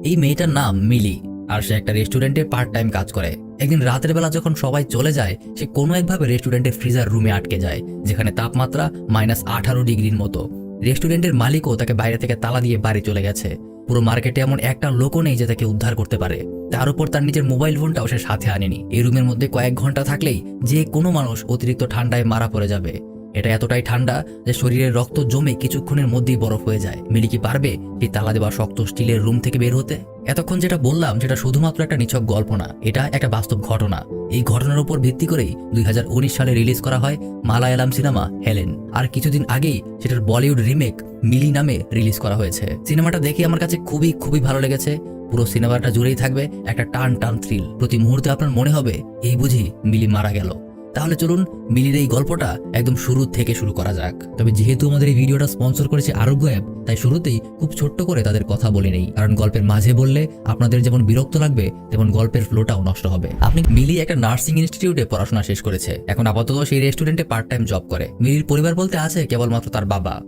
এই মেয়েটার নাম মিলি, আর সে একটা রেস্টুরেন্টে পার্ট টাইম কাজ করে। একদিন রাতের বেলা যখন সবাই চলে যায়, সে কোনো একভাবে রেস্টুরেন্টের ফ্রিজার রুমে আটকে যায়, যেখানে তাপমাত্রা -18 ডিগ্রির মতো। রেস্টুরেন্টের মালিকও তাকে বাইরে থেকে তালা দিয়ে বাড়ি চলে গেছে। পুরো মার্কেটে এমন একটা লোকও নেই যে তাকে উদ্ধার করতে পারে। তার উপর তার নিজের মোবাইল ফোনটাও সে সাথে আনেনি। এই রুমের মধ্যে কয়েক ঘন্টা থাকলেই যে কোনো মানুষ অতিরিক্ত ঠান্ডায় মারা পড়ে যাবে। এটা এতটাই ঠান্ডা যে শরীরের রক্ত জমে কিছুক্ষণের মধ্যেই বরফ হয়ে যায়। মিলি কি পারবে এই তালা দেওয়া শক্ত স্টিলের রুম থেকে বের হতে? এতক্ষণ যেটা বললাম সেটা শুধুমাত্র একটা নিছক গল্প না, এটা একটা বাস্তব ঘটনা। এই ঘটনার উপর ভিত্তি করেই 2019 সালে রিলিজ করা হয় মালায়ালাম সিনেমা হেলেন। আর কিছুদিন আগেই সেটার বলিউড রিমেক মিলি নামে রিলিজ করা হয়েছে। সিনেমাটা দেখে আমার কাছে খুবই ভালো লেগেছে। পুরো সিনেমাটা জুড়েই থাকবে একটা টান থ্রিল। প্রতি মুহূর্তে আপনার মনে হবে এই বুঝি মিলি মারা গেল। তাহলে চলুন মিলির এই গল্পটা একদম শুরু থেকে শুরু করা যাক। তবে যেহেতু আমাদের এই ভিডিওটা স্পন্সর করেছে আরোগ্য অ্যাপ, তাই শুরুতেই খুব ছোট্ট করে তাদের কথা বলে নেই, কারণ গল্পের মাঝে বললে আপনাদের যেমন বিরক্ত লাগবে তেমন গল্পের ফ্লোটাও নষ্ট হবে। আপনি মিলি একটা নার্সিং ইনস্টিটিউটে পড়াশোনা শেষ করেছে, এখন আপাতত সেই রেস্টুরেন্টে পার্ট টাইম জব করে। মিলির পরিবার বলতে আছে কেবলমাত্র তার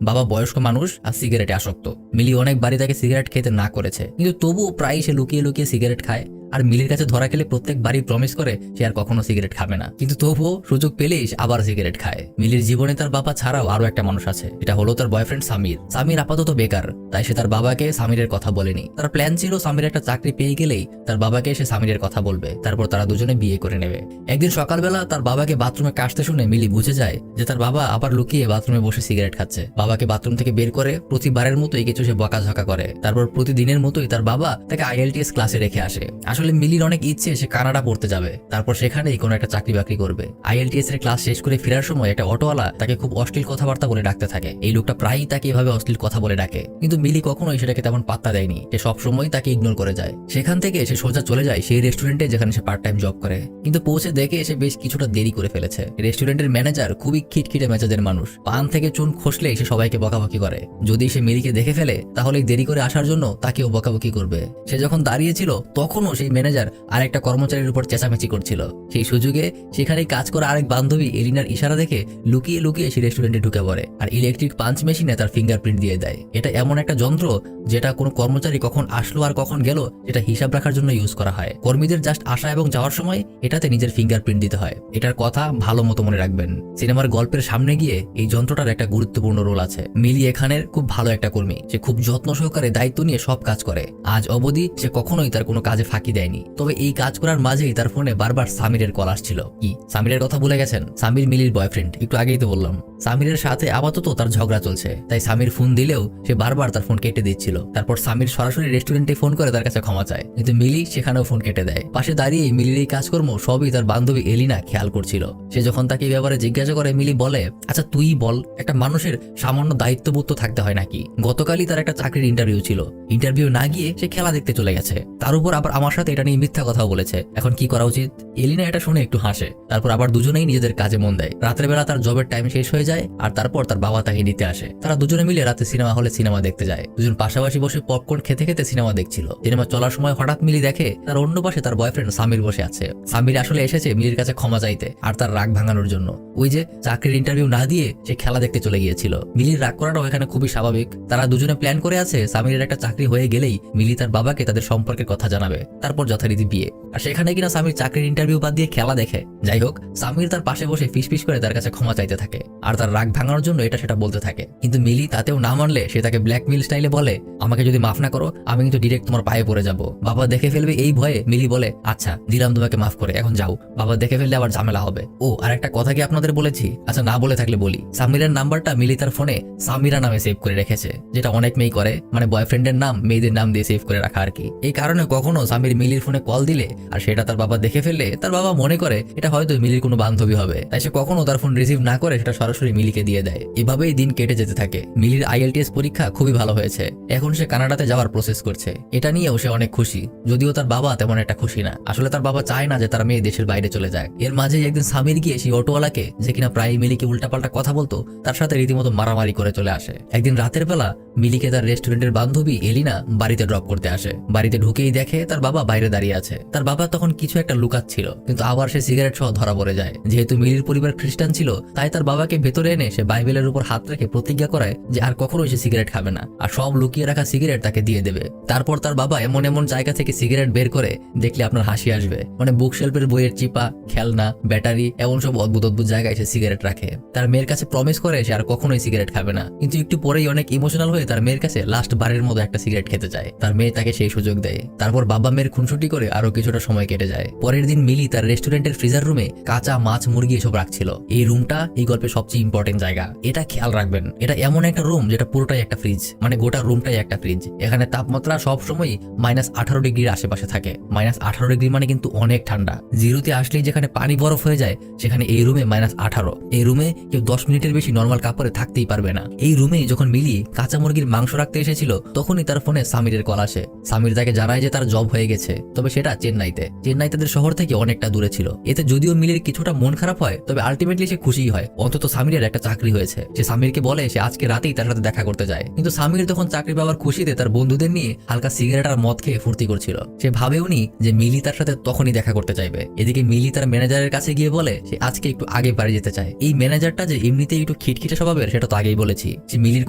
বাবা বয়স্ক মানুষ আর সিগারেটে আসক্ত। মিলি অনেক বাড়ি তাকে সিগারেট খেতে না করেছে, কিন্তু তবুও প্রায় সে লুকিয়ে সিগারেট খায়। আর মিলির কাছে ধরা খেলে প্রত্যেক বাড়ি প্রমিস করে সে আর কখনো সিগারেট খাবে না, কিন্তু তবুও সুযোগ পেলেই আবার সিগারেট খায়। মিলির জীবনে তার বাবা ছাড়াও আরো একটা মানুষ আছে, এটা হলো তার বয়ফ্রেন্ড সামির। সামির আপাতত বেকার, তাই সে তার বাবাকে সামিরের কথা বলেনি। তার প্ল্যান ছিল সামির একটা চাকরি পেয়ে গেলেই তার বাবাকে সে সামিরের কথা বলবে, তারপর তারা দুজনে বিয়ে করে নেবে। একদিন সকালবেলা তার বাবাকে বাথরুমে কাশতে শুনে মিলি বুঝে যায় যে তার বাবা আবার লুকিয়ে বাথরুমে বসে সিগারেট খাচ্ছে। বাবাকে বাথরুম থেকে বের করে প্রতিবারের মতোই কিছু সে বকাঝকা করে। তারপর প্রতিদিনের মতোই তার বাবা তাকে IELTS ক্লাসে রেখে আসে। আসলে মিলির অনেক ইচ্ছে সে কানাডা পড়তে যাবে, তারপর সেখানেই কোনো একটা চাকরি বাকরি করবে। IELTS এর ক্লাস শেষ করে ফেরার সময় একটা অটোওয়ালা তাকে খুব অশ্লীল কথাবার্তা বলে ডাকতে থাকে। এই লোকটা প্রায়ই তাকে এভাবে অশ্লীল কথা বলে ডাকে, কিন্তু মিলি কখনোই সেটাকে তেমন পাত্তা দেয়নি। সে সবসময় তাকে ইগনোর করে যায়। সেখান থেকে সে সোজা চলে যায় সেই রেস্টুরেন্টে যেখানে সে পার্ট টাইম জব করে, কিন্তু পৌঁছে দেখে সে বেশ কিছুটা দেরি করে ফেলেছে। রেস্টুরেন্টের ম্যানেজার খুবই খিটখিটে মেজাজের মানুষ। পান থেকে চুন খসলেই সে সবাইকে বকাবকি করে। যদি সে মিলিকে দেখে ফেলে তাহলে দেরি করে আসার জন্য তাকেও বকাবকি করবে। সে যখন দাঁড়িয়েছিল তখনও সেই ম্যানেজার আরেকটা কর্মচারীর উপর চেঁচামেচি করছিল। সেই সুযোগে সেখানেই কাজ করা আরেক বান্ধবী এলিনার ইশারা দেখে লুকিয়ে সেই রেস্টুরেন্টে ঢুকে পড়ে আর ইলেকট্রিক পাঞ্চ মেশিনে তার ফিঙ্গারপ্রিন্ট দিয়ে দেয়। এটা এমন একটা যন্ত্র যেটা কোনো কর্মচারী কখন আসলো আর কখন গেল সেটা হিসাব রাখার জন্য ইউজ করা হয়। কর্মীদের জাস্ট আসা এবং যাওয়ার সময় এটাতে নিজের ফিঙ্গারপ্রিন্ট দিতে হয়। এটার কথা ভালো মতো মনে রাখবেন। সিনেমার গল্পের সামনে গিয়ে এই যন্ত্রটার একটা গুরুত্বপূর্ণ রোল আছে। মিলি এখানের খুব ভালো একটা কর্মী। সে খুব যত্ন সহকারে দায়িত্ব নিয়ে সব কাজ করে। আজ অবধি সে কখনোই তার কোনো কাজে ফাঁকি দেয়নি। তবে এই কাজ করার মাঝেই তার ফোনে বারবার সামিরের কল আসছিল। কি সামিরের কথা ভুলে গেছেন? সামির মিলির বয়ফ্রেন্ড, একটু আগেই তো বললাম। সামিরের সাথে আপাতত তার ঝগড়া চলছে, তাই সামির ফোন দিলেও সে বারবার তার ফোন কেটে দিচ্ছিল। তারপর সামির সরাসরি রেস্টুরেন্টে ফোন করে তার কাছে ক্ষমা চায়, কিন্তু মিলি সেখানেও ফোন কেটে দেয়। পাশে দাঁড়িয়ে মিলির এই কাজকর্ম সবই তার বান্ধবী এলিনা খেয়াল করছিল। সে যখন তাকে এই ব্যাপারে জিজ্ঞাসা করে মিলি বলে, আচ্ছা তুই বল, একটা মানুষের সামান্য দায়িত্ববোধ তো থাকতে হয় নাকি? গতকালই তার একটা চাকরির ইন্টারভিউ ছিল, ইন্টারভিউ না গিয়ে সে খেলা দেখতে চলে গেছে। তার উপর আবার আমার সাথে এটা নিয়ে মিথ্যা কথাও বলেছে। এখন কি করা উচিত? এলিনা এটা শুনে একটু হাসে, তারপর আবার দুজনেই নিজেদের কাজে মন দেয়। রাতের বেলা তার জবের টাইম শেষ হয়ে যায় আর তারপর তার বাবা তাকে নিতে আসে। তারা দুজনে মিলে রাতে সিনেমা হলে সিনেমা দেখতে যায়। দুজন পাশাপাশি বসে পপকর্ন খেতে সিনেমা দেখছিল। সিনেমা চলার সময় হঠাৎ মিলি দেখে তার অন্য পাশে তার বয়ফ্রেন্ড সামির বসে আছে। সামির আসলে এসেছে মিলির কাছে ক্ষমা চাইতে আর তার রাগ ভাঙানোর জন্য। ওই যে চাকরির ইন্টারভিউ না দিয়ে সে খেলা দেখতে চলে গিয়েছিল। মিলির রাগ করাটাও এখানে খুবই স্বাভাবিক। তারা দুজনে প্ল্যান করে আছে সামিরের একটা চাকরি হয়ে গেলেই মিলি তার বাবাকে তাদের সম্পর্কের কথা জানাবে, তারপর যথারীতি বিয়ে। আর সেখানে কিনা সামির চাকরির ইন্টারভিউ বাদ দিয়ে খেলা দেখে। যাই হোক, সামির তার পাশে বসে ফিস করে তার কাছে ক্ষমা চাইতে থাকে আর তার রাগ ভাঙানোর জন্য এটা সেটা বলতে থাকে। কিন্তু মিলি তাতেও না মানলে সে তাকে ব্ল্যাকমেইল স্টাইলে বলে, আমাকে যদি মাফ না করো আমি কিন্তু ডিরেক্ট তোমার পায়ে পড়ে যাব। বাবা দেখে ফেলবে এই ভয়ে মিলি বলে, আচ্ছা দিলাম তোমাকে মাফ করে, এখন যাও, বাবা দেখে ফেললে আবার ঝামেলা হবে। ও আর একটা কথা কি আপনাদের বলেছি? আচ্ছা না বলে থাকলে বলি, সামিরের নাম্বারটা মিলি তার ফোনে সামিরা নামে সেভ করে রেখেছে, যেটা অনেক মেয়ে করে, মানে বয়ফ্রেন্ডের নাম মেয়েদের নাম দিয়ে সেভ করে রাখা আর কি। এই কারণে কখনো সামির মিলির ফোনে কল দিলে আর সেটা তার বাবা দেখে ফেললে তার বাবা মনে করে এটা হয়তো মিলির কোনো বান্ধবী হবে, তাই সে কখনো তার ফোন রিসিভ না করে সেটা সরাসরি মিলিকে দিয়ে দেয়। এভাবেই দিন কেটে যেতে থাকে। মিলির IELTS পরীক্ষা খুবই ভালো হয়েছে, এখন সে কানাডাতে যাওয়ার প্রসেস করছে। এটা নিয়েও সে অনেক খুশি, যদিও তার বাবা তেমন একটা খুশি না। আসলে তার বাবা চায় না যে তার মেয়ে দেশের বাইরে চলে যায়। এর মাঝে একদিন সামির গিয়ে সেই অটোওয়ালাকে, যে কিনা প্রায় মিলিকে উল্টাপাল্টা কথা বলতো, তার সাথে রীতিমতো মারামারি করে চলে আসে। একদিন রাতের বেলা মিলিকে তার রেস্টুরেন্টের বান্ধবী এলিনা বাড়িতে ড্রপ করতে আসে। বাড়িতে ঢুকেই তাকিয়েই দেখে তার বাবা বাইরে দাঁড়িয়ে আছে। তার বাবা তখন কিছু একটা লুকাচ্ছিল, কিন্তু আবার সে সিগারেট সহ ধরা পড়ে যায়। যেহেতু মিলির পরিবার খ্রিস্টান ছিল, তাই তার বাবাকে ভেতরে এনে সে বাইবেলের উপর হাত রেখে প্রতিজ্ঞা করায় যে আর কখনোই সে সিগারেট খাবে না, আর সব লুকিয়ে রাখা সিগারেট তাকে দিয়ে দেবে। তারপর তার বাবা এমন এমন জায়গা থেকে সিগারেট বের করে, দেখলে আপনার হাসি আসবে, মানে বুকশেলফের বইয়ের চিপা, খেলনা, ব্যাটারি, এমন সব অদ্ভুত অদ্ভুত জায়গায় সে সিগারেট রাখে। তার মেয়ের কাছে প্রমিস করে সে আর কখনোই সিগারেট খাবে না, কিন্তু একটু পরেই অনেক ইমোশনাল হয়ে তার মেয়ের কাছে লাস্ট বারের মতো একটা সিগারেট খেতে চায়। তার মেয়ে তাকে সেই সুযোগ দেয়। তারপর বাবা মেয়ের খুনসুটি করে আরো কিছুটা সময় কেটে যায়। পরের দিন মিলি তার রেস্টুরেন্টের ফ্রিজার রুমে কাঁচা মাছ, মুরগি এসব রাখছিল। এই রুমটা এই গল্পের সবচেয়ে ইম্পর্টেন্ট জায়গা, এটা খেয়াল রাখবেন। এটা এমন একটা রুম যেটা পুরোটাই একটা ফ্রিজ, মানে গোটা রুমটাই একটা ফ্রিজ। এখানে তাপমাত্রা সবসময় -18 ডিগ্রির আশেপাশে থাকে। -18 ডিগ্রি মানে কিন্তু অনেক ঠান্ডা। জিরোতে আসলেই যেখানে পানি বরফ হয়ে যায়, সেখানে এই রুমে -18। এই রুমে কেউ 10 মিনিটের বেশি নর্মাল কাপড়ে থাকতেই পারবে না। এই রুমে যখন মিলি কাঁচা মুরগির মাংস রাখতে এসেছিল, তখনই তার ফোনে সামিরের কল আসে। সামির তাকে জানায় যে তার জব হয়ে গেছে, তবে সেটা চেন্নাইতে। চেন্নাই তাদের শহর থেকে অনেকটা দূরে ছিল। এতে যদিও মিলির কিছুটা মন খারাপ হয়, তবে আলটিমেটলি সে খুশিই হয়, অন্তত সামিরের একটা চাকরি হয়েছে। সে সামিরকে বলে সে আজকে রাতেই তার সাথে দেখা করতে যায়। কিন্তু সামির তখন চাকরি পাওয়ার খুশিতে তার বন্ধুদের নিয়ে হালকা সিগারেট আর মদ খেয়ে ফুর্তি করছিল। সে ভাবেওনি যে মিলি তার সাথে তখনই দেখা করতে চাইবে। এদিকে মিলি তার ম্যানেজারের কাছে গিয়ে বলে সে আজকে একটু আগে বাড়ি যেতে চায়। এই ম্যানেজারটা যে এমনিতেই একটু খিটখিটে স্বভাবের, সেটা তো আগেই বলেছি। সে মিলির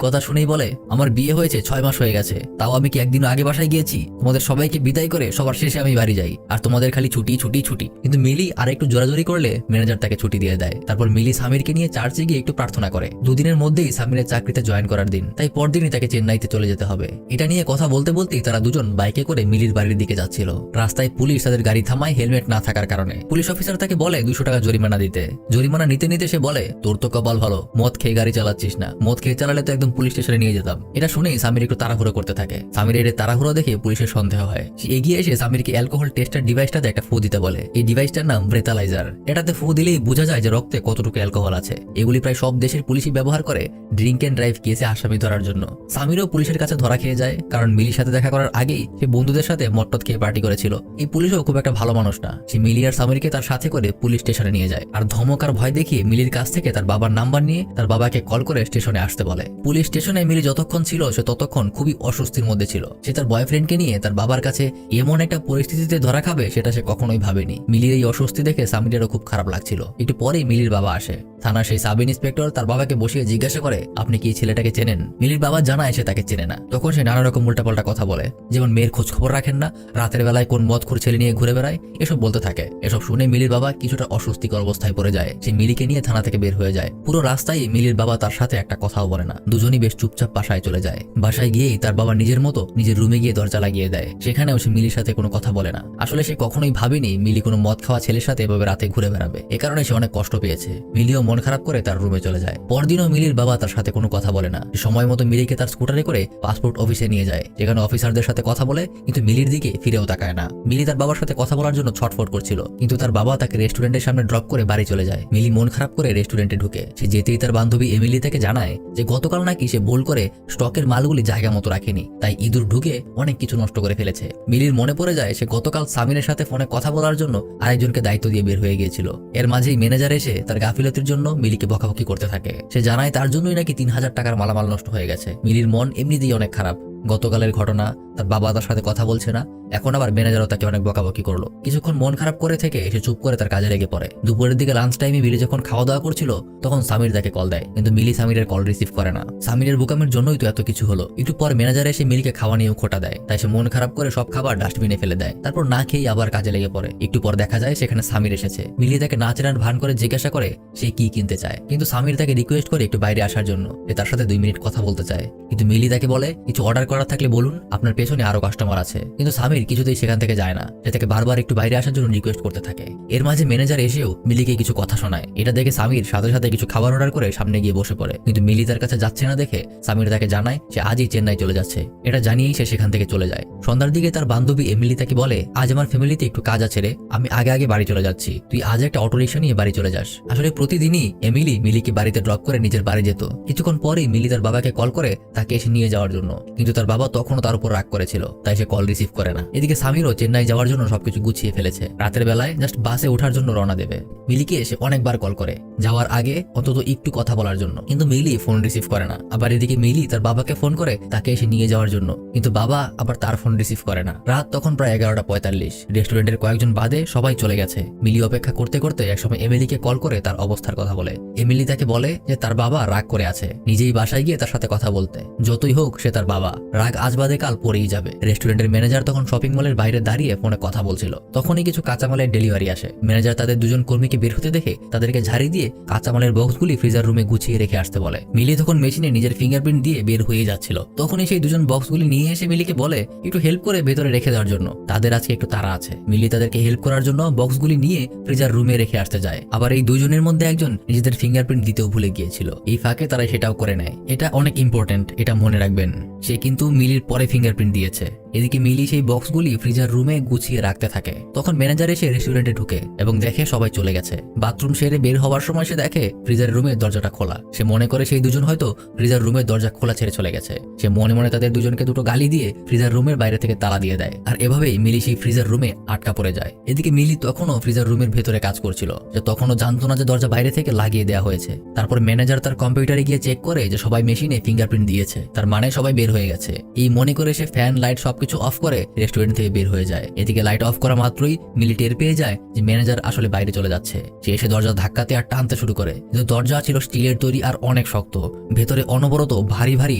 কথা শুনেই বলে আমার বিয়ে হয়েছে 6 মাস হয়ে গেছে, তাও আমি কি একদিন আগে বাসায় গিয়েছি? তোমাদের সবাইকে বিদায় করে সবার শেষে আমি বাড়ি যাই, আর তোমাদের খালি ছুটি ছুটি ছুটি। কিন্তু মিলি আর একটু জোরাজোরি করলে ম্যানেজার তাকে ছুটি দিয়ে দেয়। তারপর মিলি সামিরকে নিয়ে চার্চে গিয়ে একটু প্রার্থনা করে। দুদিনের মধ্যেই সামিরের চাকরিতে জয়েন করার দিন, তাই পরদিনই তাকে চেন্নাইতে চলে যেতে হবে। এটা নিয়ে কথা বলতে বলতেই তারা দুজন বাইকে করে মিলির বাড়ির দিকে যাচ্ছিল। রাস্তায় পুলিশ তাদের গাড়ি থামায় হেলমেট না থাকার কারণে। পুলিশ অফিসার তাকে বলে 200 টাকা জরিমানা দিতে। জরিমানা নিতে নিতে সে বলে তোর তো কপাল ভালো, মদ খেয়ে গাড়ি চালাচ্ছিস না, মদ খেয়ে চালালে তো একদম পুলিশ স্টেশনে নিয়ে যেতাম। এটা শুনেই সামির একটু তাড়াহুড়ো করতে থাকে। সামিরের এই তাড়াহুড়ো দেখে পুলিশের সন্দেহ হয়। সে এগিয়ে এসে সামিরকে অ্যালকোহল টেস্টার ডিভাইসটাতে একটা ফু দিতে বলে। এই ডিভাইসটার নাম ব্রেথালাইজার। এটাতে ফু দিলেই বোঝা যায় যে রক্তে কতটুকু অ্যালকোহল আছে। এগুলি প্রায় সব দেশের পুলিশই ব্যবহার করে ড্রিঙ্ক এন্ড ড্রাইভ কেসে আসামি ধরার জন্য। সামিরও পুলিশের কাছে ধরা খেয়ে যায়, কারণ মিলির সাথে দেখা করার আগেই সে বন্ধুদের সাথে মট্টত খেয়ে পার্টি করেছিল। এই পুলিশও খুব একটা ভালো মানুষ না। সে মিলি আর সামিরকে তার সাথে করে পুলিশ স্টেশনে নিয়ে যায়, আর ধমক আর ভয় দেখিয়ে মিলির কাছ থেকে তার বাবার নাম্বার নিয়ে তার বাবাকে কল করে স্টেশনে আসতে বলে। পুলিশ স্টেশনে মিলি যতক্ষণ ছিল সে ততক্ষণ খুবই অস্বস্তির মধ্যে ছিল। সে তার বয়ফ্রেন্ডকে নিয়ে তার বাবার কাছে এমন একটা পরিস্থিতিতে ধরা খাবে সেটা সে কখনোই ভাবেনি। মিলির এই অস্বস্তি দেখে সামিরেরও খুব খারাপ লাগছিল। একটু পরেই মিলির বাবা আসে। থানার সেই সাব ইন্সপেক্টর তার বাবাকে বসিয়ে জিজ্ঞাসা করে আপনি কি ছেলেটাকে চেনেন? মিলির বাবা জানায় সে তাকে চেনে না। তখন সে নানা রকম উল্টাপাল্টা কথা বলে, যেমন মেয়ের খোঁজ খবর রাখেন না, রাতের বেলায় কোন মদখোর ছেলে নিয়ে ঘুরে বেড়ায়, এসব বলতে থাকে। এসব শুনে মিলির বাবা কিছুটা অস্বস্তিকর অবস্থায় পড়ে যায়। সে মিলিকে নিয়ে থানা থেকে বের হয়ে যায়। পুরো রাস্তায় মিলির বাবা তার সাথে একটা কথাও বলে না। দুজনই বেশ চুপচাপ বাসায় চলে যায়। বাসায় গিয়েই তার বাবা নিজের মতো নিজের রুমে গিয়ে দরজা লাগিয়ে দেয়। সেখানেও সে মিলির সাথে কোনো কথা বলে না। আসলে সে কখনোই ভাবেনি মিলি কোনো মদ খাওয়া ছেলের সাথে এভাবে রাতে ঘুরে বেড়াবে। এ কারণে সে অনেক কষ্ট পেয়েছে। মিলিও মন খারাপ করে তার রুমে চলে যায়। পরদিনও মিলির বাবা তার সাথে কোনো কথা বলে না। সময় মতো মিলিকে তার স্কুটারে করে পাসপোর্ট অফিসে নিয়ে যায়, যেখানে অফিসারদের সাথে কথা বলে, কিন্তু মিলির দিকে ফিরেও তাকায় না। মিলি তার বাবার সাথে কথা বলার জন্য ছটফট করছিল, কিন্তু তার বাবা তাকে রেস্টুরেন্টের সামনে ড্রপ করে বাড়ি চলে যায়। মিলি মন খারাপ করে রেস্টুরেন্টে ঢুকে। সে যেতেই তার বান্ধবী এমিলি তাকে জানায় যে গতকাল নাকি সে ভুল করে স্টকের মালগুলি জায়গা মতো রাখেনি, তাই ইঁদুর ঢুকে অনেক কিছু নষ্ট করে ফেলেছে। মিলির মনে পড়ে যায় সে গতকাল সামিরের সাথে ফোনে কথা বলার জন্য আরেকজনকে দায়িত্ব দিয়ে বের হয়ে গিয়েছিল। এর মাঝেই ম্যানেজার এসে তার গাফিলতির জন্য মিলিকে বকাবকি করতে থাকে। সে জানায় তার জন্যই নাকি 3000 টাকার মালামাল নষ্ট হয়ে গেছে। মিলির মন এমনিতেই অনেক খারাপ। গতকালের ঘটনা, তার বাবা তার সাথে কথা বলছে না, এখন আবার ম্যানেজারও তাকে অনেক বকাবকি করলো। কিছুক্ষণ মন খারাপ করে থেকে এসে চুপ করে তার কাজে লেগে পড়ে। দুপুরের দিকে লাঞ্চ টাইমে মিলি যখন খাওয়া দাওয়া করছিল, তখন সামির তাকে কল দেয়, কিন্তু মিলি সামিরের কল রিসিভ করে না। সামিরের বোকামের জন্যই তো এত কিছু হলো। একটু পর ম্যানেজার এসে মিলিকে খাওয়া নিয়েও খোটা দেয়, তাই সে মন খারাপ করে সব খাবার ডাস্টবিনে ফেলে দেয়। তারপর না খেয়েই আবার কাজে লেগে পড়ে। একটু পর দেখা যায় সেখানে সামির এসেছে। মিলি তাকে না চেনার ভান করে জিজ্ঞাসা করে সে কি কিনতে চায়, কিন্তু সামির তাকে রিকোয়েস্ট করে একটু বাইরে আসার জন্য, যে তার সাথে 2 মিনিট কথা বলতে চায়। কিন্তু মিলি তাকে বলে কিছু অর্ডার করার থাকলে বলুন, আপনার পেছনে আরো কাস্টমার আছে। কিন্তু সামির কিছুতেই সেখান থেকে যায় না। সে তাকে বারবার একটু বাইরে আসার জন্য রিকোয়েস্ট করতে থাকে। এর মাঝে ম্যানেজার এসেও মিলিকে কিছু কথা শোনায়। এটা দেখে সামির সাথে সাথে কিছু খাবার অর্ডার করে সামনে গিয়ে বসে পড়ে, কিন্তু মিলি তার কাছে যাচ্ছে না দেখে সামির তাকে জানায় সে আজই চেন্নাই চলে যাচ্ছে। এটা জানিয়েই সে সেখান থেকে চলে যায়। সন্ধ্যার দিকে তার বান্ধবী এমিলি তাকে বলে আজ আমার ফ্যামিলিতে একটু কাজ আছে রে, আমি আগে আগে বাড়ি চলে যাচ্ছি, তুই আজ একটা অটো রিকশা নিয়ে বাড়ি চলে যাস। আসলে প্রতিদিনই এমিলি মিলিকে বাড়িতে ড্রপ করে নিজের বাড়ি যেত। কিছুক্ষণ পরেই মিলি তার বাবাকে কল করে তাকে এসে নিয়ে যাওয়ার জন্য, কিন্তু তার বাবা তখনও তার উপর রাগ করেছিল, তাই সে কল রিসিভ করে না। এদিকে সামিরও চেন্নাই যাওয়ার জন্য সবকিছু গুছিয়ে ফেলেছে। রাতের বেলায় জাস্ট বাসে ওঠার জন্য রওনা দেবে। মিলিকে এসে অনেকবার কল করে যাওয়ার আগে অন্তত একটু কথা বলার জন্য, কিন্তু মিলি ফোন রিসিভ করে না। আবার এদিকে মিলি তার বাবাকে ফোন করে তাকে এসে নিয়ে যাওয়ার জন্য, কিন্তু বাবা আবার তার ফোন রিসিভ করে না। রাত তখন প্রায় 11:45। রেস্টুরেন্টের কয়েকজন বাদে সবাই চলে গেছে। মিলি অপেক্ষা করতে করতে একসময় এমিলিকে কল করে তার অবস্থার কথা বলে। এমিলি তাকে বলে যে তার বাবা রাগ করে আছে, নিজেই বাসায় গিয়ে তার সাথে কথা বলতে। যতই হোক সে তার বাবা, রাগ আজ বাদে কাল পরেই যাবে। রেস্টুরেন্টের ম্যানেজার তখন শপিং মলের বাইরে দাঁড়িয়ে ফোনে কথা বলছিল। তখনই কিছু কাঁচামালের ডেলিভারি আসে। ম্যানেজার তাদের দুজন কর্মীকে বের হতে দেখে তাদেরকে ঝাড়ি দিয়ে কাঁচামালের বক্সগুলি ফ্রিজার রুমে গুছিয়ে রেখে আসতে বলে। মিলি তখন মেশিনে নিজের ফিঙ্গারপ্রিন্ট দিয়ে বের হয়ে যাচ্ছিল। তখনই সেই দুজন বক্সগুলি নিয়ে এসে মিলিকে বলে একটু হেল্প করে ভেতরে রেখে দেওয়ার জন্য, তাদের আজকে একটু তাড়া আছে। মিলি তাদেরকে হেল্প করার জন্য বক্সগুলি নিয়ে ফ্রিজার রুমে রেখে আসতে যায়। আবার এই দুজনের মধ্যে একজন নিজেদের ফিঙ্গারপ্রিন্ট দিতেও ভুলে গিয়েছিল। এই ফাঁকে তারা সেটাও করে নেয়। এটা অনেক ইম্পর্টেন্ট, এটা মনে রাখবেন। সে কিন্তু মিলির পরে ফিঙ্গারপ্রিন্ট দিয়েছে। এদিকে মিলি সেই বক্সগুলি ফ্রিজার রুমে গুছিয়ে রাখতে থাকে। তখন ম্যানেজার এসে রেস্টুরেন্টে ঢুকে এবং দেখে সবাই চলে গেছে। বাথরুম সেরে বের হওয়ার সময় সে দেখে ফ্রিজার রুমের দরজাটা খোলা। সে মনে করে সেই দুজন হয়তো ফ্রিজার রুমের দরজা খোলা ছেড়ে চলে গেছে। সে মনে মনে তাদের দুজনকে দুটো গালি দিয়ে ফ্রিজার রুমের বাইরে থেকে তালা দিয়ে দেয়। আর এভাবেই মিলি সেই ফ্রিজার রুমে আটকা পড়ে যায়। এদিকে মিলি তখনও ফ্রিজার রুমের ভেতরে কাজ করছিল। সে তখনও জানতো না যে দরজা বাইরে থেকে লাগিয়ে দেওয়া হয়েছে। তারপর ম্যানেজার তার কম্পিউটারে গিয়ে চেক করে যে সবাই মেশিনে ফিঙ্গারপ্রিন্ট দিয়েছে, তার মানে সবাই বের হয়ে গেছে। এই মনে করে সে ফ্যান লাইট সবকিছু অফ করে রেস্টুরেন্ট থেকে বের হয়ে যায়। এদিকে লাইট অফ করা মাত্রই মিলি টের পেয়ে যায় যে ম্যানেজার আসলে বাইরে চলে যাচ্ছে। সে এসে দরজা ধাক্কাতে আর টানতে শুরু করে, কিন্তু দরজা ছিল স্টিলের তৈরি আর অনেক শক্ত। ভেতরে অনবরত ভারী ভারী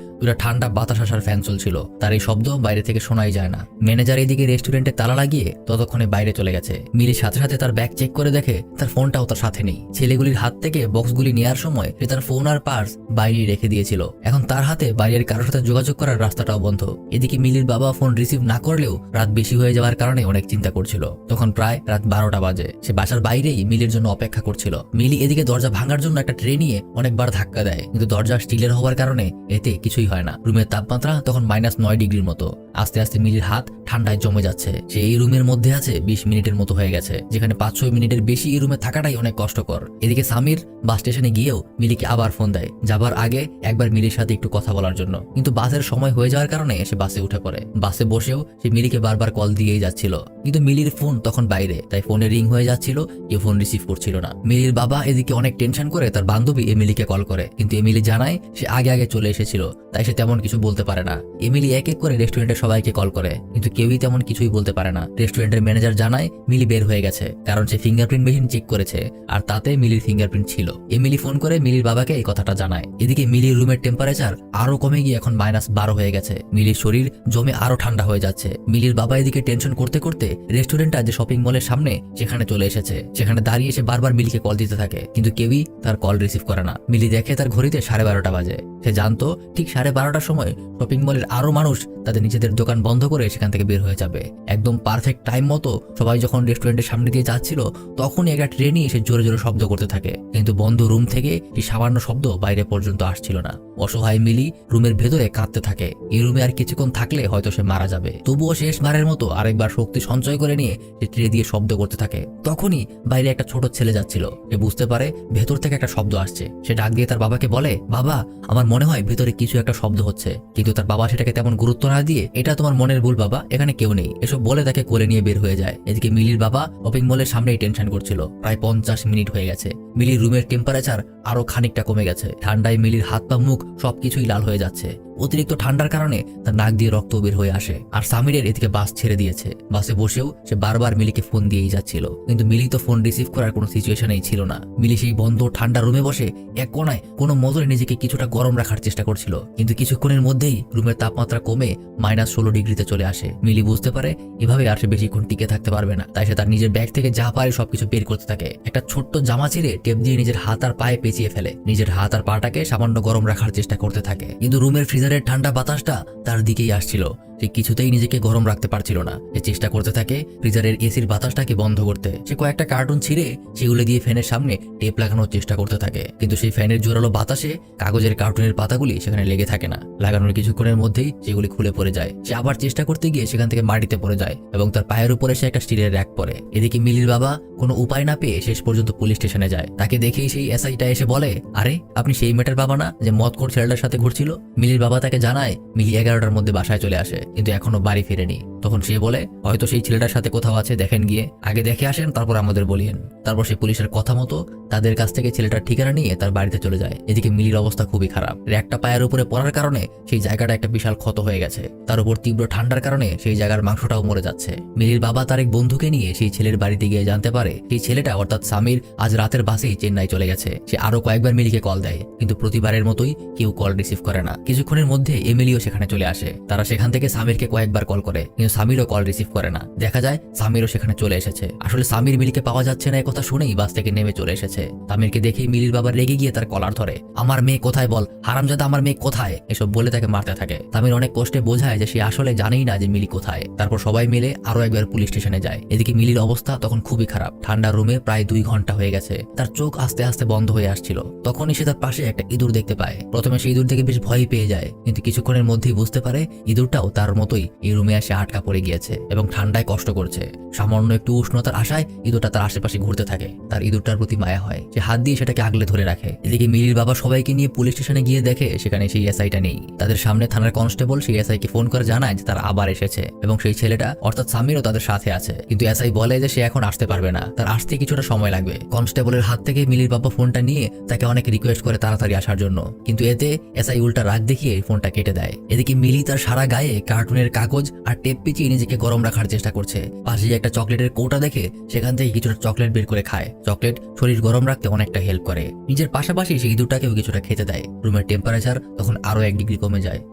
দুটা ঠান্ডা বাতাস আসার ফ্যান চলছিল। তার এই শব্দ বাইরে থেকে শোনাই যায় না। ম্যানেজার এদিকে রেস্টুরেন্টে তালা লাগিয়ে ততক্ষণে বাইরে চলে গেছে। মিলির সাথে সাথে তার ব্যাগ চেক করে দেখে তার ফোনটাও তার সাথে নেই। ছেলেগুলির হাত থেকে বক্সগুলি নেওয়ার সময় সে তার ফোন আর পার্স বাইরে রেখে দিয়েছিল। এখন তার হাতে বাইরের কারোর সাথে যোগাযোগ করার রাস্তাটাও বন্ধ। এদিকে মিলির বাবা ফোন রিসিভ না করলেও রাত বেশি হয়ে যাওয়ার কারণে অনেক চিন্তা করছিল। তখন প্রায় রাত 12টা বাজে। সে বাসার বাইরেই মিলির জন্য অপেক্ষা করছিল। মিলি এদিকে দরজা ভাঙার জন্য একটা ট্রে নিয়ে অনেকবার ধাক্কা দেয়, কিন্তু দরজা স্টিলের হওয়ার কারণে এতে কিছুই হয় না। রুমের তাপমাত্রা তখন -9 ডিগ্রির মতো। আস্তে আস্তে মিলির হাত ঠান্ডায় জমে যাচ্ছে। সে এই রুমের মধ্যে আছে 20 মিনিটের মতো হয়ে গেছে, যেখানে 5-6 মিনিটের বেশি এই রুমে থাকাটাই অনেক কষ্টকর। এদিকে সামির বাস স্টেশনে গিয়েও মিলিকে আবার ফোন দেয় যাবার আগে একবার মিলির সাথে একটু কথা বলার জন্য, কিন্তু বাসের সময় হয়ে যাওয়ার কারণে সে বাসে উঠে পড়ে। বাসে বসেও সে মিলিকে বারবার কল দিয়েই যাচ্ছিল, কিন্তু মিলির ফোন তখন বাইরে, তাই ফোনে রিং হয়ে যাচ্ছিল, কেউ ফোন রিসিভ করছিল না। মিলির বাবা এদিকে অনেক টেনশন করে তার বান্ধবী এমিলিকে কল করে, কিন্তু এমিলি জানায় সে আগে আগে চলে এসেছিল, তাই সে তেমন কিছু বলতে পারে না। এমিলি এক এক করে রেস্টুরেন্টের সবাইকে কল করে, কিন্তু কেউই তেমন কিছুই বলতে পারে না। রেস্টুরেন্টের ম্যানেজার জানায় মিলি বের হয়ে গেছে, কারণ সে ফিঙ্গারপ্রিন্ট মেশিন চেক করেছে আর তাতে মিলির ফিঙ্গারপ্রিন্ট ছিল। এমিলি ফোন করে মিলির বাবাকে এই কথাটা জানায়। এদিকে মিলির রুমের টেম্পারেচার আরো কমে গিয়ে এখন -12 হয়ে গেছে। মিলির শরীর জমে আরো ঠান্ডা হয়ে যাচ্ছে। মিলির বাবা এদিকে টেনশন করতে করতে রেস্টুরেন্টটা যে শপিং মলের সামনে সেখানে চলে এসেছে। সেখানে দাঁড়িয়ে সে বারবার মিলিকে কল দিতে থাকে, কিন্তু কেউই তার কল রিসিভ করে না। মিলি দেখে তার ঘড়িতে 12:30 বাজে। সে জানতো ঠিক 12:30টার সময় শপিং মলের আরো মানুষ তাদের নিজেদের দোকান বন্ধ করে সেখান থেকে বের হয়ে যাবে। একদম পারফেক্ট টাইম মতো সবাই যখন রেস্টুরেন্টের সামনে দিয়ে যাচ্ছিল, তখনই একটা ট্রেনই এসে জোরে জোরে শব্দ করতে থাকে, কিন্তু বন্ধ রুম থেকে এই সামান্য শব্দ বাইরে পর্যন্ত আসছিল না। অসহায় মিলি রুমের ভেতরে কাঁদতে থাকে। এই রুমে আর কিছুক্ষণ থাকলে হয়তো সে মারা যাবে। তবুও শেষবারের মতো আরেকবার শক্তি সঞ্চয় করে নিয়ে সে ট্রে দিয়ে শব্দ করতে থাকে। তখনই বাইরে একটা ছোট ছেলে যাচ্ছিল। সে বুঝতে পারে ভেতর থেকে একটা শব্দ আসছে। সে ডাক দিয়ে তার বাবাকে বলে, বাবা, আমার মনে হয় ভেতরে কিছু একটা শব্দ হচ্ছে। কিন্তু তার বাবা সেটাকে তেমন গুরুত্ব না দিয়ে, এটা তোমার মনের ভুল বাবা, এখানে কেউ নেই, এসব বলে তাকে কোলে নিয়ে বের হয়ে যায়। এদিকে মিলির বাবা শপিং মলের সামনেই টেনশন করছিল। প্রায় 50 মিনিট হয়ে গেছে। মিলির রুমের টেম্পারেচার আরো খানিকটা কমে গেছে। ঠান্ডায় মিলির হাত পা মুখ সবকিছুই লাল হয়ে যাচ্ছে। অতিরিক্ত ঠান্ডার কারণে তার নাক দিয়ে রক্ত বের হয়ে আসে। আর সামিরের এদিকে বাস ছেড়ে দিয়েছে। বাসে বসেও সে বারবার মিলিকে ফোন দিয়েই যাচ্ছিল, কিন্তু মিলি তো ফোন রিসিভ করার কোনো সিচুয়েশনেই ছিল না। মিলি সেই বন্ধ ঠান্ডা রুমে বসে এক কোনায় কোনো মজরে নিজেকে কিছুটা গরম রাখার চেষ্টা করছিল, কিন্তু কিছুক্ষণের মধ্যেই রুমের তাপমাত্রা কমে -16 ডিগ্রিতে চলে আসে। মিলি বুঝতে পারে এভাবে আর সে বেশিক্ষণ টিকে থাকতে পারবে না, তাই সে তার নিজের ব্যাগ থেকে যা পারে সবকিছু বের করতে থাকে। একটা ছোট্ট জামা ছিঁড়ে টেপ দিয়ে নিজের হাত আর পায়ে পেঁচিয়ে ফেলে। নিজের হাত আর পাটাকে সামান্য গরম রাখার চেষ্টা করতে থাকে, কিন্তু রুমের ফ্রিজারের ঠান্ডা বাতাসটা তার দিকেই আসছিল। সে কিছুতেই নিজেকে গরম রাখতে পারছিল না। সে চেষ্টা করতে থাকে ফ্রিজারের এসির বাতাসটাকে বন্ধ করতে। সে কয়েকটা কার্টুন ছিঁড়ে সেগুলো দিয়ে ফ্যানের সামনে টেপ লাগানোর চেষ্টা করতে থাকে, কিন্তু সেই ফ্যানের জোরালো বাতাসে কাগজের কার্টুনের পাতাগুলি সেখানে লেগে থাকে না। লাগানোর কিছুক্ষণের মধ্যেই সেগুলি খুলে পড়ে যায়। সে আবার চেষ্টা করতে গিয়ে সেখান থেকে মাটিতে পড়ে যায় এবং তার পায়ের উপরে সে একটা স্টিলের র্যাক পড়ে। এদিকে মিলির বাবা কোনো উপায় না পেয়ে শেষ পর্যন্ত পুলিশ স্টেশনে যায়। তাকে দেখেই সেই এসআইটা এসে বলে, আরে আপনি সেই মেয়েটার বাবা না যে মদখোর ছেলেটার সাথে ঘুরছিল? মিলির বাবা তাকে জানায় মিলি 11টার মধ্যে বাসায় চলে আসে। কিন্তু এখনো বাড়ি ফিরেনি। তখন সে বলে হয়তো সেই ছেলেটার সাথে কোথাও আছে, দেখেন গিয়ে, আগে দেখে আসেন তারপর আমাদের বলিয়েন। তারপর সে পুলিশের কথা মতো তাদের কাছ থেকে ছেলেটার ঠিকানা নিয়ে তার বাড়িতে চলে যায়। এদিকে মিলির অবস্থা খুবই খারাপ। একটা পায়ের উপরে পড়ার কারণে সেই জায়গাটা একটা বিশাল ক্ষত হয়ে গেছে। তার উপর তীব্র ঠান্ডার কারণে সেই জায়গার মাংসটাও মরে যাচ্ছে। মিলির বাবা তার এক বন্ধুকে নিয়ে সেই ছেলের বাড়িতে গিয়ে জানতে পারে সেই ছেলেটা অর্থাৎ সামির আজ রাতের বাসেই চেন্নাই চলে গেছে। সে আরো কয়েকবার মিলিকে কল দেয়, কিন্তু প্রতিবারের মতোই কেউ কল রিসিভ করে না। কিছুক্ষণের মধ্যে এমিলিও সেখানে চলে আসে। তারা সেখান থেকে সামিরকে কয়েকবার কল করে, কিন্তু সামিরও কল রিসিভ করে না। দেখা যায় সামিরও সেখানে চলে এসেছে। আসলে সামির মিলিকে পাওয়া যাচ্ছে না, এই কথা শুনেই বাস থেকে নেমে চলে এসেছে। সামিরকে দেখেই মিলির বাবা রেগে গিয়ে তার কলার ধরে, আমার মেয়ে কোথায় বল, হারামজাদা আমার মেয়ে কোথায়, এসব বলে তাকে মারতে থাকে। সামির অনেক কষ্টে বোঝায় যে সে আসলে জানেই না যে মিলি কোথায়। তারপর সবাই মিলে আরো একবার পুলিশ স্টেশনে যায়। এদিকে মিলির অবস্থা তখন খুবই খারাপ। ঠান্ডা রুমে প্রায় 2 ঘন্টা হয়ে গেছে। তার চোখ আস্তে আস্তে বন্ধ হয়ে আসছিল। তখনই সে তার পাশে একটা ইঁদুর দেখতে পায়। প্রথমে সে ইঁদুর থেকে বেশ ভয় পেয়ে যায়, কিন্তু কিছুক্ষণের মধ্যেই বুঝতে পারে ইঁদুরটাও তার মতোই এই রুমে এসে আটকা পড়ে গিয়েছে এবং ঠান্ডায় কষ্ট করছে। সামান্য একটু উষ্ণতার আশায় ইঁদুরটা তার আশেপাশে ঘুরতে থাকে। তার ইঁদুরটার প্রতি মায়া হয়, সে হাত দিয়ে সেটাকে আগলে ধরে রাখে। এদিকে মিলির বাবা সবাইকে নিয়ে পুলিশ স্টেশনে গিয়ে দেখে সেখানে সেই এসআইটা নেই। তাদের সামনে থানার কনস্টেবল সেই এসআইকে ফোন করে জানায় যে তারা আবার এসেছে এবং সেই ছেলেটা অর্থাৎ সামিরও তাদের সাথে আছে। কিন্তু এসআই বলে যে সে এখন আসতে পারবে না, তার আসতে কিছুটা সময় লাগবে। কনস্টেবলের হাত থেকে মিলির বাবা ফোনটা নিয়ে তাকে অনেক রিকোয়েস্ট করে তাড়াতাড়ি আসার জন্য, কিন্তু এতে এসআই উল্টা রাগ দেখিয়ে ফোনটা কেটে দেয়। এদিকে মিলি তার সারা গায়ে কার্টুনের কাগজ আর টেপ পিচিয়ে নিজেকে গরম রাখার চেষ্টা করছে। পাশে একটা চকলেটের কৌটা দেখে সেখান থেকে কিছুটা চকলেট বের করে খায়। চকলেট শরীর গরম রাখতে অনেকটা হেল্প করে। নিজের পাশাপাশি সেই ইঁদুরটাকেও কিছুটা খেতে দেয়। রুমের টেম্পারেচার তখন আরো 1 ডিগ্রি কমে যায়।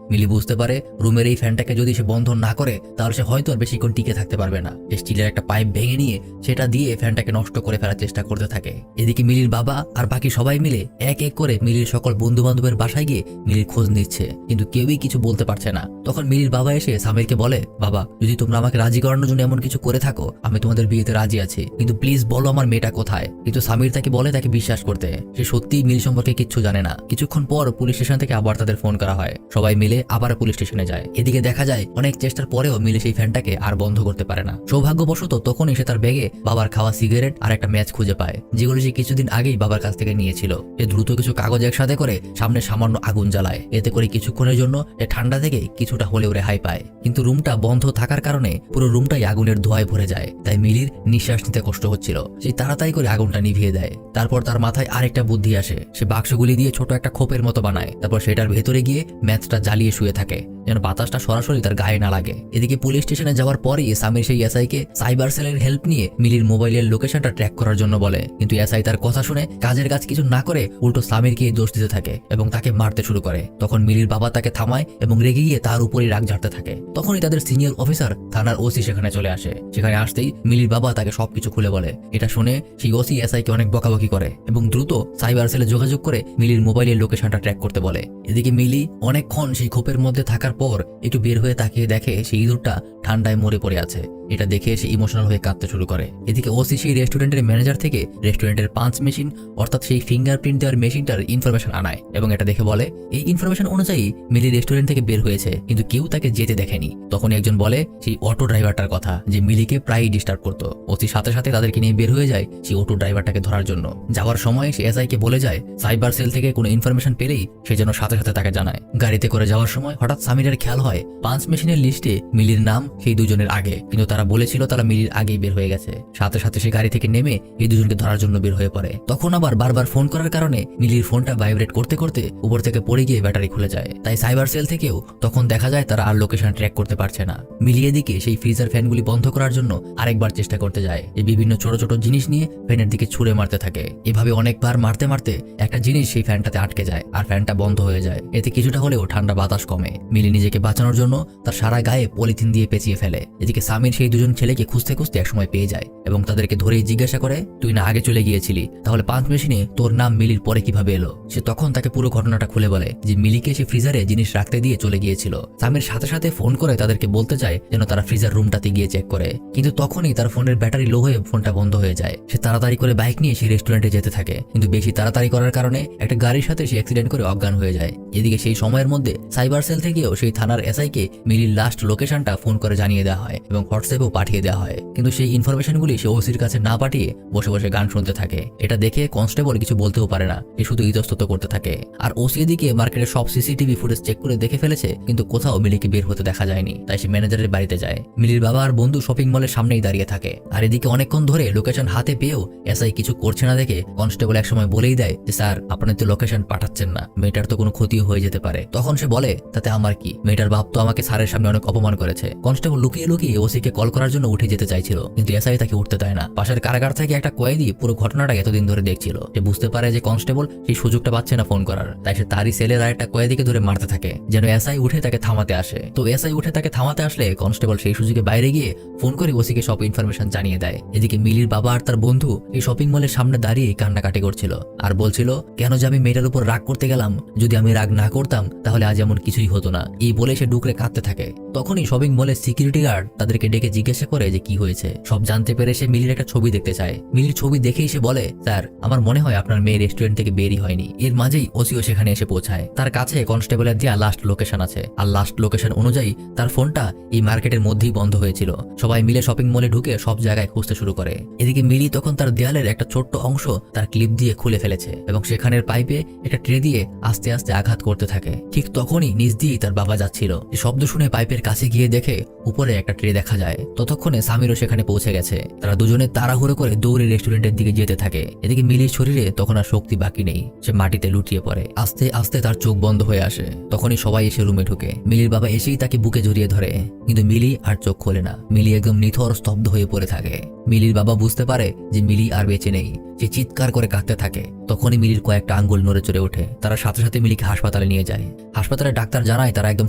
মিলি বুঝতে পারে রুমের এই ফ্যানটাকে যদি সে বন্ধ না করে তাহলে সে হয়তো আর বেশিক্ষণ টিকে থাকতে পারবে না। স্টিলের একটা পাইপ ভেঙে নিয়ে সেটা দিয়ে ফ্যানটাকে নষ্ট করে ফেলার চেষ্টা করতে থাকে। এদিকে মিলির বাবা আর বাকি সবাই মিলে এক এক করে মিলির সকল বন্ধু বান্ধবের বাসায় গিয়ে মিলির খোঁজ নিচ্ছে, কিন্তু কেউই কিছু বলতে পারছে না। তখন মিলির বাবা এসে সামিরকে বলে, বাবা যদি তোমরা আমাকে রাজি করানোর জন্য এমন কিছু করে থাকো আমি তোমাদের বিয়েতে রাজি আছি, কিন্তু প্লিজ বলো আমার মেয়েটা কোথায়। কিন্তু সামির তাকে বলে তাকে বিশ্বাস করতে, সে সত্যিই মিল সম্পর্কে কিচ্ছু জানে না। কিছুক্ষণ পর পুলিশ স্টেশন থেকে আবার তাদের ফোন করা হয়। সবাই মিলে আবার পুলিশ স্টেশনে যায়। এদিকে দেখা যায় অনেক চেষ্টার পরেও মিলে সেই ফ্যানটাকে আর বন্ধ করতে পারে না। সৌভাগ্যবশত তখনই সে তার ব্যাগে বাবার খাওয়া সিগারেট আর একটা ম্যাচ খুঁজে পায়, যেগুলো সে কিছুদিন আগেই বাবার কাছ থেকে নিয়েছিল। সে দ্রুত কিছু কাগজ একসাথে করে সামনে সামান্য আগুন জ্বালায়। এতে করে কিছুক্ষণের জন্য সে ঠান্ডা থেকে কিছুটা হলেও রেহাই পায়, কিন্তু রুমটা বন্ধ থাকার কারণে পুরো রুমটাই আগুনের ধোঁয়ায় ভরে যায়। তাই মিলির নিঃশ্বাস নিতে কষ্ট হচ্ছিল। সে তাড়াতাড়ি করে আগুনটা নিভিয়ে দেয়। তারপর তার মাথায় আরেকটা বুদ্ধি আসে। সে বাক্সগুলি দিয়ে ছোট একটা খোপের মতো বানায়। তারপর সেটার ভেতরে গিয়ে ম্যাচটা জ্বালিয়ে শুয়ে থাকে যেন বাতাসটা সরাসরি তার গায়ে না লাগে। এদিকে পুলিশ স্টেশনে যাওয়ার পরই সামির সেই এসআইকে সাইবার সেলের হেল্প নিয়ে মিলির মোবাইলের লোকেশনটা ট্র্যাক করার জন্য বলে, কিন্তু এসআই তার কথা শুনে কাজের কাজ কিছু না করে উল্টো সামিরকে দোষ দিতে থাকে এবং তাকে মারতে শুরু করে। তখন মিলির বাবা তাকে থামায় এবং রেগে গিয়ে তার উপরই রাগ ঝাড়তে থাকে। তখনই তাদের সিনিয়র অফিসার থানার ওসি সেখানে চলে আসে। সেখানে আসতেই মিলির বাবা তাকে সবকিছু খুলে বলে। এটা শুনে সেই ওসি এসআইকে অনেক বকাবকি করে এবং দ্রুত সাইবার সেলে যোগাযোগ করে মিলির মোবাইলের লোকেশনটা ট্র্যাক করতে বলে। এদিকে মিলি অনেকক্ষণ সেই খোপের মধ্যে থাকার পর একটু বের হয়ে তাকিয়ে দেখে সেই ইঁদুরটা ঠান্ডায় মরে পড়ে আছে। এটা দেখে সে ইমোশনাল হয়ে কাঁদতে শুরু করে। এদিকে ওসি সেই রেস্টুরেন্টের ম্যানেজার থেকে রেস্টুরেন্টের পাঞ্চ মেশিন অর্থাৎ সেই ফিঙ্গারপ্রিন্ট দেওয়ার মেশিনটার ইনফরমেশন আনায় এবং এটা দেখে বলে এই ইনফরমেশন অনুযায়ী মিলি রেস্টুরেন্ট থেকে বের হয়েছে, কিন্তু কেউ তাকে যেতে দেখেনি। তখন একজন বলে সেই অটো ড্রাইভারটার কথা যে মিলিকে প্রায়ই ডিস্টার্ব করতো। ওসি সাথে সাথে তাদেরকে নিয়ে বের হয়ে যায় সেই অটো ড্রাইভারটাকে ধরার জন্য। যাওয়ার সময় সে এসআইকে বলে যায় সাইবার সেল থেকে কোনো ইনফরমেশন পেলেই সে যেন সাথে সাথে তাকে জানায়। গাড়িতে করে যাওয়ার সময় হঠাৎ সামিরের খেয়াল হয় পাঞ্চ মেশিনের লিস্টে মিলির নাম সেই দুজনের আগে, কিন্তু তারা বলেছিল তারা মিলির আগেই বের হয়ে গেছে। সাথে সাথে সে গাড়ি থেকে নেমে এই দুজনকে ধরার জন্য বের হয়ে পড়ে। তখন আবার বারবার ফোন করার কারণে মিলির ফোনটা ভাইব্রেট করতে করতে উপর থেকে পড়ে গিয়ে ব্যাটারি খুলে যায়। তাই সাইবার সেল থেকেও তখন দেখা যায় তারা আর লোকেশন ট্র্যাক করতে পারছে না। মিলি এদিকে সেই ফ্রিজার ফ্যানগুলি বন্ধ করার জন্য আরেকবার চেষ্টা করতে যায়। এই বিভিন্ন ছোট ছোট জিনিস নিয়ে ফ্যানের দিকে ছুড়ে মারতে থাকে। এভাবে অনেকবার মারতে মারতে একটা জিনিস সেই ফ্যানটাতে আটকে যায় আর ফ্যানটা বন্ধ হয়ে যায়। এতে কিছুটা হলেও ঠান্ডা বাতাস কমে। মিলি নিজেকে বাঁচানোর জন্য তার সারা গায়ে পলিথিন দিয়ে পেঁচিয়ে ফেলে। এদিকে সামির সেই দুজন ছেলেকে খুঁজতে খুঁজতে একসময় পেয়ে যায় এবং তাদেরকে ধরেই জিজ্ঞাসা করে তুই না আগে চলে গিয়েছিলি, তাহলে পাঞ্চ মেশিনে তোর নাম মিলির পরে কিভাবে এলো? সে তখন তাকে পুরো ঘটনাটা খুলে বলে যে মিলিকে সে ফ্রিজারে জিনিস রাখতে দিয়ে চলে গিয়েছিল। সামির সাথে সাথে ফোন করে তাদেরকে বলতে চায় যেন তারা ফ্রিজার রুমটাতে গিয়ে চেক করে, কিন্তু তখনই তার ফোনের ব্যাটারি লো হয়ে ফোনটা বন্ধ হয়ে যায়। সে তাড়াতাড়ি করে বাইক নিয়ে সেই রেস্টুরেন্টে যেতে থাকে, কিন্তু বেশি তাড়াতাড়ি করার কারণে একটা গাড়ির সাথে সে অ্যাক্সিডেন্ট করে অজ্ঞান হয়ে যায়। এদিকে সেই সময়ের মধ্যে সাইবার সেল থেকেও সেই থানার এসআইকে মিলির লাস্ট লোকেশনটা ফোন করে জানিয়ে দেওয়া হয় এবং হোয়াটসঅ্যাপে কনস্টেবল পাঠিয়ে দেওয়া হয়, কিন্তু সেই ইনফরমেশনগুলি সে ওসির কাছে না পাঠিয়ে বসে বসে গান শুনতে থাকে। এটা দেখে কনস্টেবল কিছু বলতেও পারে না, সে শুধু ইতস্তত করতে থাকে। আর ওসি এদিকে মার্কেটের সব সিসিটিভি ফুটেজ চেক করে দেখে ফেলেছে, কিন্তু কোথাও মিলিকে বের হতে দেখা যায়নি। তাই সে ম্যানেজারের বাড়িতে যায়। মিলির বাবা আর বন্ধু শপিং মলের সামনেই দাঁড়িয়ে থাকে। আর এদিকে অনেকক্ষণ ধরে লোকেশন হাতে পেয়েও এসআই কিছু করছে না দেখে কনস্টেবল একসময় বলেই দেয় যে স্যার, আপনি তো লোকেশন পাঠাচ্ছেন না, মেয়েটার তো কোনো ক্ষতিও হয়ে যেতে পারে। তখন সে বলে, তাতে আমার কি, মেয়েটার বাপ তো আমাকে স্যারের সামনে অনেক অপমান করেছে। কনস্টেবল লুকিয়ে লুকিয়ে ওসিকে কল করার জন্য উঠে যেতে চাইছিল, কিন্তু এসআই তাকে উঠতে দেয় না। পাশের কারাগার থেকে একটা কয়েদি পুরো ঘটনাটা এতদিন ধরে দেখছিল। সে বুঝতে পারে যে কনস্টেবল সেই সুযোগটা পাচ্ছে না ফোন করার, তাই সে তারই সেলের আর একটা কয়েদিকে ধরে মারতে থাকে যেন এসআই উঠে তাকে থামাতে আসে। তো এসআই উঠে তাকে থামাতে আসলে কনস্টেবল সেই সুযোগে বাইরে গিয়ে ফোন করে ওসিকে সব ইনফরমেশন জানিয়ে দেয়। এদিকে মিলির বাবা আর তার বন্ধু এই শপিং মলের সামনে দাঁড়িয়ে কান্নাকাটি করছিল আর বলছিল, কেন যে আমি মেয়েটার উপর রাগ করতে গেলাম, যদি আমি রাগ না করতাম তাহলে আজ এমন কিছুই হতো না। এই বলে সে ডুকরে কাঁদতে থাকে। তখনই শপিং মলের সিকিউরিটি গার্ড তাদেরকে ডেকে জিজ্ঞাসা করে যে কি হয়েছে। সব জানতে পেরে সে মিলির একটা ছবি দেখতে চায়। মিলির ছবি দেখেই সে বলে, স্যার, আমার মনে হয় আপনার মেয়ে রেস্টুরেন্ট থেকে বেরই হয়নি। এর মাঝেই ওসিও সেখানে এসে পৌঁছায়। তার কাছে কনস্টেবলের দেয়া লাস্ট লোকেশন আছে, আর লাস্ট লোকেশন অনুযায়ী তার ফোনটা এই মার্কেটের মধ্যেই বন্ধ হয়েছিল। সবাই মিলে শপিং মলে ঢুকে সব জায়গায় খুঁজতে শুরু করে। এদিকে মিলি তখন তার দেয়ালের একটা ছোট্ট অংশ তার ক্লিপ দিয়ে খুলে ফেলেছে এবং সেখানের পাইপে একটা ট্রে দিয়ে আস্তে আস্তে আঘাত করতে থাকে। ঠিক তখনই নিচ দিয়েই তার বাবা যাচ্ছিল। শব্দ শুনে পাইপের কাছে গিয়ে দেখে উপরে একটা ট্রে দেখা যায়। ততক্ষণে সামিরও সেখানে পৌঁছে গেছে। তারা দুজনে তাড়াহুড়ো করে দৌড়ে রেস্টুরেন্টের দিকে যেতে থাকে। এদিকে মিলির শরীরে তখন আর শক্তি বাকি নেই, সে মাটিতে লুটিয়ে পড়ে। আস্তে আস্তে তার চোখ বন্ধ হয়ে আসে। তখনই সবাই এসে রুমে ঢুকে। মিলির বাবা এসেই তাকে বুকে জড়িয়ে ধরে, কিন্তু মিলি আর চোখ খোলে না। মিলি একদম নিথর স্তব্ধ হয়ে পড়ে থাকে। মিলির বাবা বুঝতে পারে যে মিলি আর বেঁচে নেই। সে চিৎকার করে কাঁদতে থাকে। তখনই মিলির কয়েকটা আঙ্গুল নড়ে চড়ে ওঠে। তারা সাথে সাথে মিলিকে হাসপাতালে নিয়ে যায়। হাসপাতালে ডাক্তার জানায় তারা একদম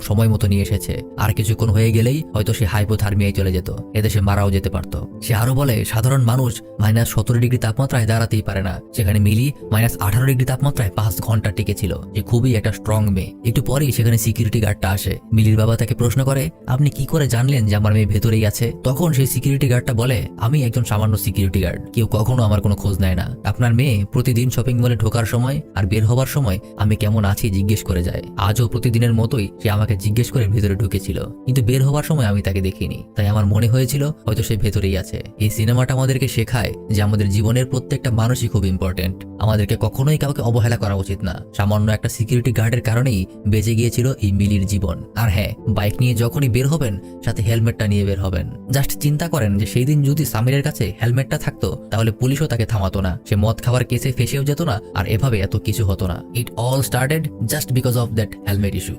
সময় মতো নিয়ে এসেছে। আর কিছুক্ষণ হয়ে গেলেই হয়তো সে হাইপোথার্মিয়ায় চলে যেত, এতে সে মারাও যেতে পারত। সে আরো বলে, সাধারণ মানুষ -17 ডিগ্রি তাপমাত্রায় দাঁড়াতেই পারে না, সেখানে মিলি -18 ডিগ্রি তাপমাত্রায় 5 ঘন্টা টিকে ছিল। যে খুবই একটা স্ট্রং মেয়ে। একটু পরেই সেখানে সিকিউরিটি গার্ডটা আসে। মিলির বাবা তাকে প্রশ্ন করে, আপনি কি করে জানলেন যে আমার মেয়ে ভেতরেই আছে? তখন সেই সিকিউরিটি গার্ডটা বলে, আমি একজন সামান্য সিকিউরিটি গার্ড, কেউ কখনো আমার কোনো খোঁজ নেয় না। আপনার মেয়ে প্রতিদিন শপিং মলে ঢোকার সময় আর বের হবার সময় আমি কেমন আছি জিজ্ঞেস করে যায়। আজও প্রতিদিনের মতোই সে আমাকে জিজ্ঞেস করে ভেতরে ঢুকেছিল, কিন্তু বের হবার সময় আমি তাকে দেখিনি। তাই আমার মনে হয়েছিল হয়তো সে ভেতরেই আছে। এই সিনেমাটা আমাদেরকে শেখায় যে আমাদের জীবনের প্রত্যেকটা মানুষই খুব ইম্পর্টেন্ট। আমাদেরকে কখনোই কাউকে অবহেলা করা উচিত না। সামান্য একটা সিকিউরিটি গার্ডের কারণেই বেঁচে গিয়েছিল এই মিলির জীবন। আর হ্যাঁ, বাইক নিয়ে যখনই বের হবেন সাথে হেলমেটটা নিয়ে বের হবেন। জাস্ট চিন্তা করেন যে সেই দিন যদি সামিরের কাছে হেলমেটটা থাকতো তাহলে পুলিশও তাকে থামাতো না, সে মদ খাওয়ার কেসে ফেসেও যেত না, আর এভাবে এত কিছু হতো না। It all started just because of that helmet issue.